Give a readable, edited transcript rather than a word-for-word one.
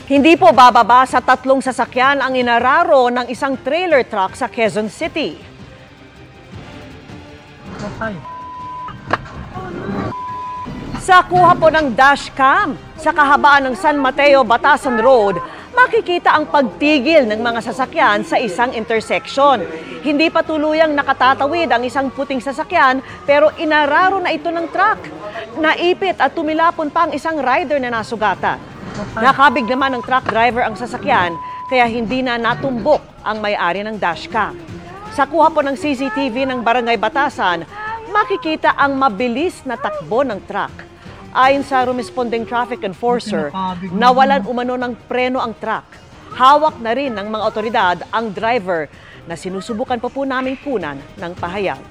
Hindi po bababa sa 3 sasakyan ang inararo ng isang trailer truck sa Quezon City. Sa kuha po ng dashcam sa kahabaan ng San Mateo, Batasan Road, makikita ang pagtigil ng mga sasakyan sa isang intersection. Hindi pa tuluyang nakatatawid ang isang puting sasakyan pero inararo na ito ng truck. Naipit at tumilapon pa ang isang rider na nasugatan. Nakabig naman ng truck driver ang sasakyan kaya hindi na natumbok ang may-ari ng dashcam. Sa kuha po ng CCTV ng Barangay Batasan, makikita ang mabilis na takbo ng truck. Ayon sa responding traffic enforcer, nawalan umano ng preno ang truck. Hawak na rin ng mga otoridad ang driver na sinusubukan pa po namin kunan ng pahayag.